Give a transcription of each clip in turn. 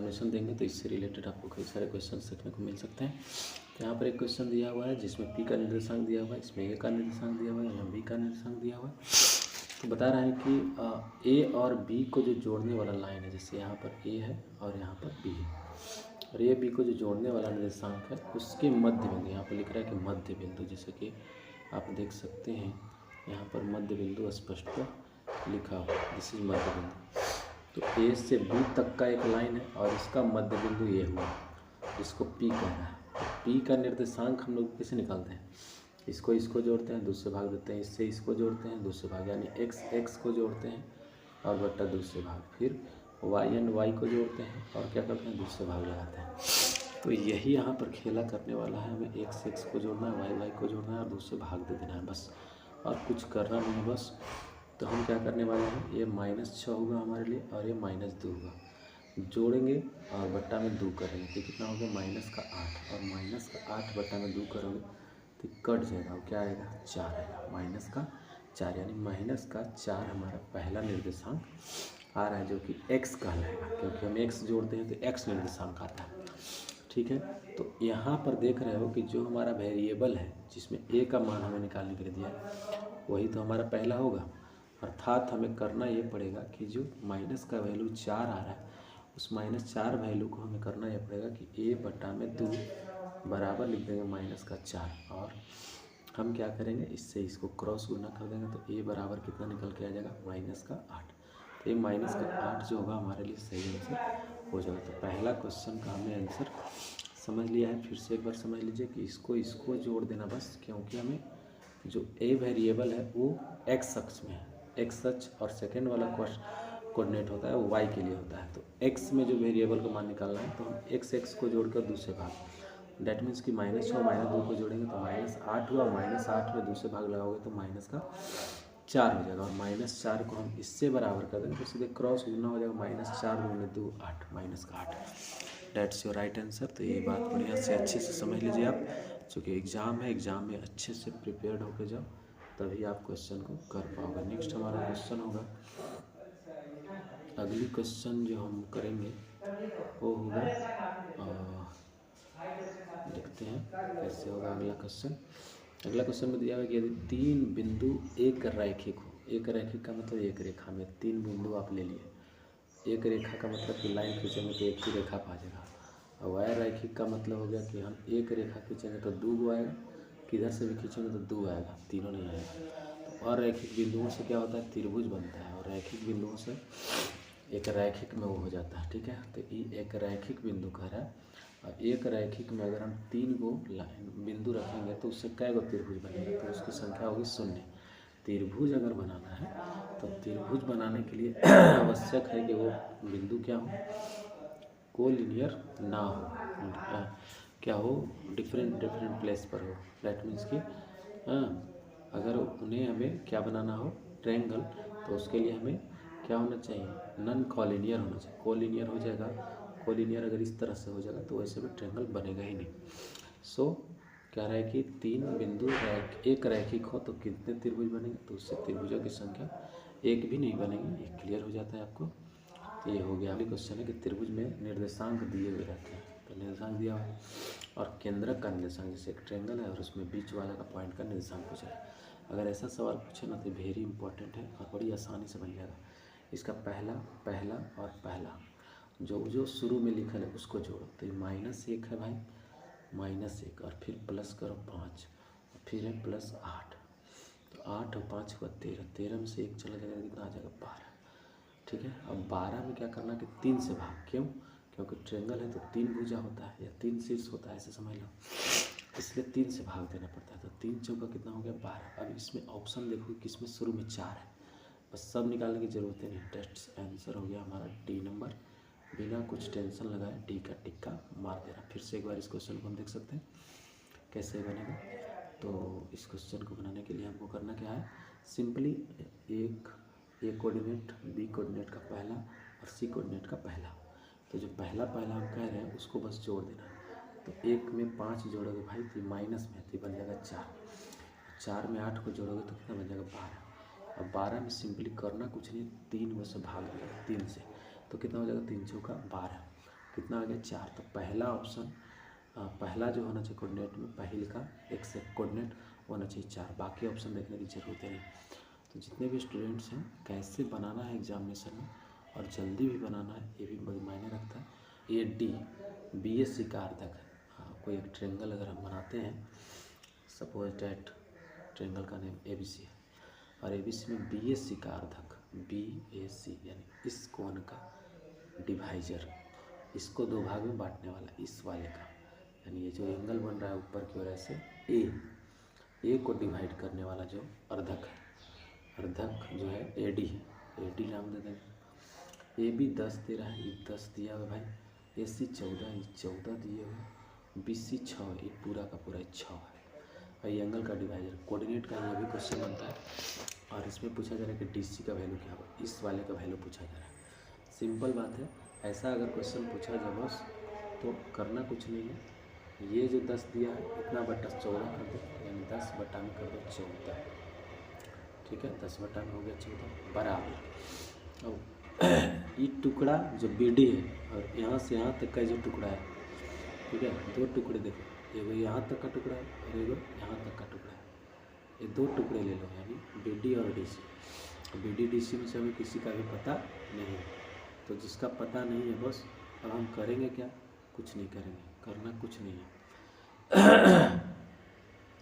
Transformation देंगे तो इससे रिलेटेड आपको कई सारे क्वेश्चन देखने को मिल सकते हैं। तो यहाँ पर एक क्वेश्चन दिया हुआ है जिसमें पी का निर्देशांक दिया हुआ है, इसमें ए का निर्देशांक दिया हुआ है, यहाँ बी का निर्देशांक दिया हुआ है। तो बता रहा है कि ए और बी को जो जोड़ने वाला लाइन है, जैसे यहाँ पर ए है और यहाँ पर बी है, और ए बी को जो जोड़ने वाला निर्देशांक है उसके मध्य बिंदु, यहाँ पर लिख रहा है कि मध्य बिंदु, जैसे कि आप देख सकते हैं यहाँ पर मध्य बिंदु स्पष्ट लिखा हुआ है, दिस इज मध्य बिंदु। तो ए से बी तक का एक लाइन है और इसका मध्य बिंदु ये हुआ, इसको पी कह रहा है। तो पी का निर्देशांक हम लोग कैसे निकालते हैं, इसको जोड़ते हैं, दूसरे भाग देते हैं, इससे इसको जोड़ते हैं, दूसरे भाग, यानी एक्स को जोड़ते हैं और बट्टा दूसरे भाग, फिर वाई एंड वाई को जोड़ते हैं और क्या करते हैं, दूसरे भाग लगाते हैं। तो यही यहाँ पर खेला करने वाला है, हमें एक्स को जोड़ना है, वाई को जोड़ना है और दूसरे भाग दे देना है, बस और कुछ करना नहीं है बस। तो हम क्या करने वाले हैं, ये -6 होगा हमारे लिए और ये -2 होगा, जोड़ेंगे और बट्टा में 2 करेंगे तो कितना हो गया -8, और -8 बट्टा में 2 करोगे तो कट जाएगा और क्या आएगा 4 आएगा, -4, यानी -4 हमारा पहला निर्देशांक आ रहा है, जो कि x कहलाएगा, क्योंकि हम x जोड़ते हैं तो x निर्देशांक आता है। ठीक है, तो यहाँ पर देख रहे हो कि जो हमारा वेरिएबल है जिसमें a का मान हमें निकालने के लिए दिया है वही तो हमारा पहला होगा, अर्थात हमें करना ये पड़ेगा कि जो माइनस का वैल्यू 4 आ रहा है उस -4 वैल्यू को हमें करना ये पड़ेगा कि a बटा में 2 बराबर लिख देंगे -4, और हम क्या करेंगे, इससे इसको क्रॉस गुना कर देंगे तो a बराबर कितना निकल के आ जाएगा -8। तो ये -8 जो होगा हमारे लिए सही आंसर हो जाएगा। तो पहला क्वेश्चन का हमने आंसर समझ लिया है। फिर से एक बार समझ लीजिए कि इसको जोड़ देना बस, क्योंकि हमें जो a वेरिएबल है वो x अक्ष में है, x अक्ष, और सेकेंड वाला कोऑर्डिनेट होता है वो y के लिए होता है। तो x में जो वेरिएबल का मान निकालना है तो हम x को जोड़कर दूसरे भाग, डैट मीन्स कि -6 और -2 को जोड़ेंगे तो -8 हुआ, और -8 में दूसरे भाग लगाओगे तो -4 हो जाएगा, और -4 को हम इससे बराबर कर देंगे तो सीधे क्रॉस गुना हो जाएगा, -4 × 2 8, -8, डेट्स योर राइट आंसर। तो ये बात बढ़िया से अच्छे से समझ लीजिए आप, चूँकि एग्ज़ाम है, एग्ज़ाम में अच्छे से प्रिपेयर्ड होकर जाओ तभी आप क्वेश्चन को कर पाओगे। नेक्स्ट हमारा क्वेश्चन होगा, अगली क्वेश्चन जो हम करेंगे वो होगा, देखते हैं कैसे होगा अगला क्वेश्चन। अगला क्वेश्चन में दिया हुआ है कि यदि 3 बिंदु एक रैखिक हो, एक रैखिक का मतलब एक रेखा में 3 बिंदु आप ले लिए, एक रेखा का मतलब कि लाइन खींचेंगे तो एक ही रेखा पा जाएगा, और वाय रैखिक का मतलब हो गया कि हम एक रेखा खींचेंगे तो 2 आएगा, किधर से भी खींचेंगे तो 2 आएगा, तीनों नहीं आएगा। तो अरैखिक बिंदुओं से क्या होता है, त्रिभुज बनता है, और रैखिक बिंदुओं से एक रैखिक में वो हो जाता है। ठीक है, तो ये एक रैखिक बिंदु कह रहा है, और एक रैखिक में अगर हम 3 गो बिंदु रखेंगे तो उससे कै गो त्रिभुज बनेगा, तो उसकी संख्या होगी 0। त्रिभुज अगर बनाना है तो त्रिभुज बनाने के लिए आवश्यक है कि वो बिंदु क्या हो, कोलिनियर ना हो, क्या हो, डिफरेंट प्लेस पर हो, दैट मीन्स कि अगर उन्हें हमें क्या बनाना हो, ट्रायंगल, तो उसके लिए हमें क्या होना चाहिए, नॉन कॉलिनियर होना चाहिए। कॉलिनियर हो जाएगा, कॉलिनियर अगर इस तरह से हो जाएगा तो वैसे भी ट्रायंगल बनेगा ही नहीं। सो कह रहा है कि 3 बिंदु एक रैखिक हो तो कितने त्रिभुज बनेंगे, तो उससे त्रिभुजों की संख्या एक भी नहीं बनेगी, ये क्लियर हो जाता है आपको। तो ये हो गया। अगली क्वेश्चन है कि त्रिभुज में निर्देशांक दिए हुए रहते हैं, तो निर्देशांक दिया हुआ है और केंद्रक का निर्देशांक, जैसे एक ट्रायंगल है और उसमें बीच वाला का पॉइंट का निर्देशांक पूछा है। अगर ऐसा सवाल पूछे ना तो वेरी इंपॉर्टेंट है और बड़ी आसानी से बन जाएगा। इसका पहला और पहला जो शुरू में लिखा है उसको जोड़ो, तो ये -1 है भाई, -1, और फिर प्लस करो 5, और फिर है +8, तो 8 और 5 हुआ 13, 13 में से 1 चला जाएगा, कितना आ जाएगा 12। ठीक है, अब 12 में क्या करना कि 3 से भाग, क्यों, क्योंकि ट्रायंगल है तो 3 भुजा होता है या 3 शीर्ष होता है, ऐसे समझ लो, इसलिए 3 से भाग देना पड़ता है। तो 3 चौका कितना हो गया 12। अब इसमें ऑप्शन देखो कि इसमें शुरू में 4 है, बस सब निकालने की ज़रूरत नहीं। टेस्ट आंसर हो गया हमारा डी नंबर, बिना कुछ टेंशन लगाए डी का टिक्का मार देना। फिर से एक बार इस क्वेश्चन को हम देख सकते हैं कैसे बनेगा। तो इस क्वेश्चन को बनाने के लिए हमको करना क्या है, सिंपली एक ए कोऑर्डिनेट, बी कोऑर्डिनेट का पहला और सी कोऑर्डिनेट का पहला, तो जो पहला हम कह रहे हैं उसको बस जोड़ देना है। तो 1 में 5 जोड़ोगे भाई तो माइनस में तो बन जाएगा 4, 4 में 8 को जोड़ोगे तो कितना बन जाएगा 12, और 12 में सिंपली करना कुछ नहीं, 3 में से भाग देगा 3 से, तो कितना हो जाएगा 3 चौका 12, कितना आ गया 4। तो पहला ऑप्शन पहला जो होना चाहिए कोऑर्डिनेट में पहल का x कोऑर्डिनेट होना चाहिए 4, बाकी ऑप्शन देखने की ज़रूरत नहीं। तो जितने भी स्टूडेंट्स हैं कैसे बनाना है एग्जामिनेशन में और जल्दी भी बनाना है ये भी बड़ी मायने रखता है। ये डी BSc का अर्धक है। कोई एक ट्रेंगल अगर हम बनाते हैं, सपोज डैट ट्रेंगल का नेम ABC है और ABC में BSc का अर्धक BAC यानी इस कोण का डिवाइजर, इसको दो भाग में बांटने वाला इस वाले का, यानी ये जो एंगल बन रहा है ऊपर की ओर ऐसे ए को डिवाइड करने वाला जो अर्धक है, अर्धक जो है AD है, AD नाम दे देंगे। AB 10 दे रहा है, ये 10 दिया हुआ भाई, AC 14, ये 14 दिए हुए, BC 6, ये पूरा का पूरा 6 है। और ये एंगल का डिवाइजर कोऑर्डिनेट का ये भी क्वेश्चन बनता है और इसमें पूछा जा रहा है कि DC का वैल्यू क्या होगा, इस वाले का वैल्यू पूछा जा रहा है। सिंपल बात है, ऐसा अगर क्वेश्चन पूछा जाए बस तो करना कुछ नहीं है, ये जो 10 दिया है इतना बटा 14 कर दो, यानी 10 बटा में कर दो 14, ठीक है, 10 बटा में हो गया 14 बराबर। अब ये टुकड़ा जो BD है और यहाँ से यहाँ तक का जो टुकड़ा है, ठीक है, दो टुकड़े देखो, एगो यहाँ तक का टुकड़ा है और एगो यहाँ तक का टुकड़ा है, ये दो टुकड़े ले लो, यानी BD और DC। BD DC में से हमें किसी का भी पता नहीं है, तो जिसका पता नहीं है बस अब हम करेंगे क्या, कुछ नहीं करेंगे, करना कुछ नहीं है।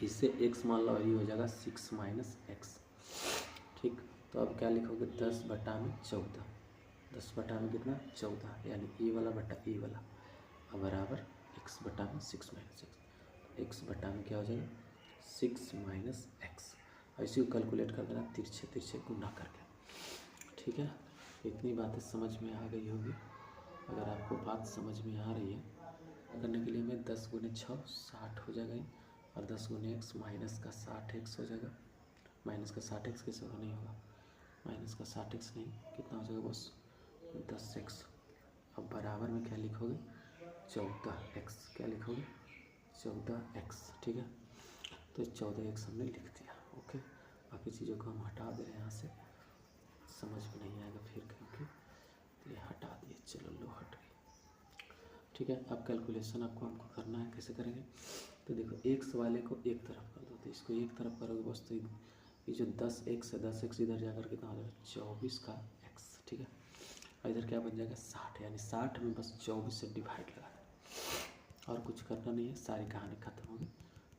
इससे x मान लो ये हो जाएगा 6 - x, ठीक। तो अब क्या लिखोगे 10 बटा में 14, 10 बटा में कितना 14, यानी e वाला बटा e वाला अब बराबर x बटा में 6 - x, x बटा में क्या हो जाएगा 6 - x। और इसी को कैलकुलेट कर देना तिरछे तिरछे गुना करके, ठीक है। इतनी बातें समझ में आ गई होगी। अगर आपको बात समझ में आ रही है करने के लिए मैं 10 × 6 60 हो जाएगा, और 10 × x माइनस का 60x हो जाएगा। माइनस का 60x कैसे होगा, नहीं होगा, माइनस का 60x नहीं, कितना हो जाएगा बस 10x। अब बराबर में क्या लिखोगे 14x, क्या लिखोगे 14x, ठीक है। तो 14x हमने लिख दिया, ओके। बाकी चीज़ों को हम हटा दे रहे हैं यहाँ से, समझ में नहीं आएगा फिर, क्योंकि ये हटा दिए, चलो लो हट गई, ठीक है। अब कैलकुलेशन हमको करना है, कैसे करेंगे तो देखो x वाले को एक तरफ कर दो, तो इसको एक तरफ करोगे बस, तो ये जो 10x है 10x इधर जाकर कितना हो जाएगा 24 का x, ठीक है। और इधर क्या बन जाएगा 60, यानी 60 में बस 24 से डिवाइड लगा देना, और कुछ करना नहीं है, सारी कहानी खत्म हो गई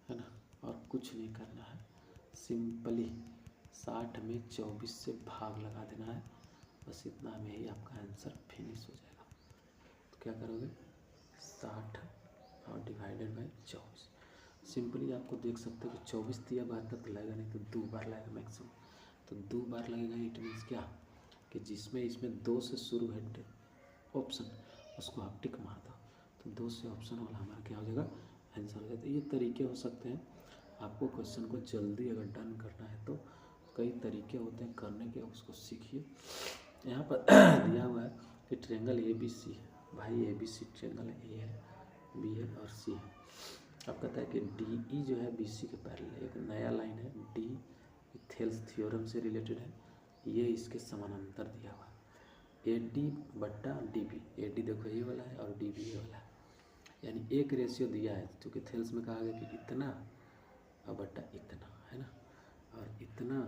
है ना, और कुछ नहीं करना है, सिंपली 60 में 24 से भाग लगा देना है, बस इतना में ही आपका आंसर फिनिश हो जाएगा। तो क्या करोगे 60 और डिवाइडेड बाई 24, सिंपली आपको देख सकते हो कि 24 दिया बार तक लगेगा, नहीं तो 2 बार लगेगा मैक्सिमम, तो 2 बार लगेगा। इट मीन्स क्या कि जिसमें इसमें 2 से शुरू है ऑप्शन, उसको आप टिक मार दो, तो 2 से ऑप्शन वाला हमारा क्या हो जाएगा आंसर हो जाता है। ये तरीके हो सकते हैं, आपको क्वेश्चन को जल्दी अगर डन करना है तो कई तरीके होते हैं करने के, उसको सीखिए। यहाँ पर दिया हुआ है कि ट्रेंगल ABC है, भाई ABC ट्रेंगल है, A है, B है और C है। अब कहता है कि DE जो है BC के पैरेलल, एक नया लाइन है D, थेल्स थ्योरम से रिलेटेड है, ये इसके समानांतर दिया हुआ है। AD बट्टा DB, AD देखो ये वाला है और DB ये वाला है, यानी एक रेशियो दिया है, क्योंकि थेल्स में कहा गया कि इतना और बट्टा इतना है ना, और इतना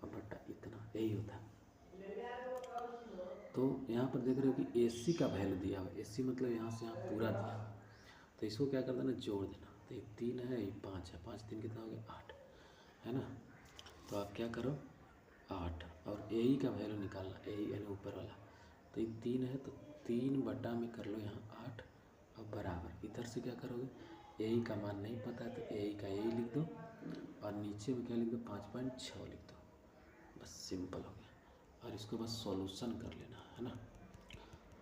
और बट्टा इतना, यही होता है। तो यहाँ पर देख रहे हो कि AC का वैल्यू दिया हुआ है, AC मतलब यहाँ से यहाँ पूरा दिया हुआ है, तो इसको क्या कर देना जोड़ देना, तो एक 3 है एक 5 है, 5 3 कितना हो गया 8 है ना। तो आप क्या करो 8, और AE का वैल्यू निकालना, AE यानी ऊपर वाला, तो ये 3 है तो 3 बटा में कर लो यहाँ 8, और बराबर इधर से क्या करोगे AE का मान नहीं पता है तो AE का AE लिख दो, और नीचे में क्या लिख दो 5.6 लिख दो, बस सिंपल हो गया। और इसको बस सॉल्यूशन कर लेना है ना।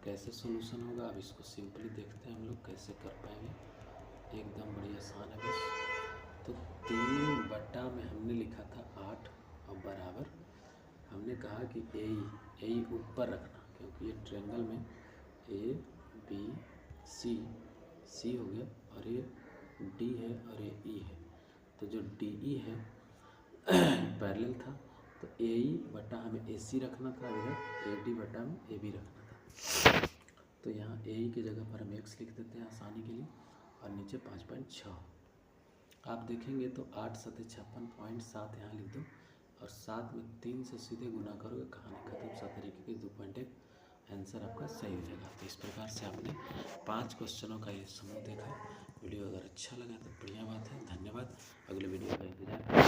कैसे सॉल्यूशन होगा अब इसको सिंपली देखते हैं हम लोग कैसे कर पाएंगे, एकदम बड़ी आसान है बस। तो 3 बटा में हमने लिखा था 8, और बराबर हमने कहा कि AE ऊपर रखना, क्योंकि ये ट्रायंगल में ABC C हो गया, और ये D है और ये E है, तो जो DE है पैरेलल था, तो AE बटा हमें AC रखना था, इधर AD बटा में AB रखना था। तो यहाँ ए की जगह पर हम x लिख देते हैं आसानी के लिए, और नीचे 5.6। आप देखेंगे तो 8 सतह 56.7 यहाँ लिख दो, और 7 में 3 से सीधे गुना करोगे, कहानी खत्म। 7 तरीके की 2.1 आंसर आपका सही हो जाएगा। तो इस प्रकार से आपने 5 क्वेश्चनों का ये समूह देखा। वीडियो अगर अच्छा लगा तो बढ़िया बात है, धन्यवाद। अगले वीडियो का इंतजार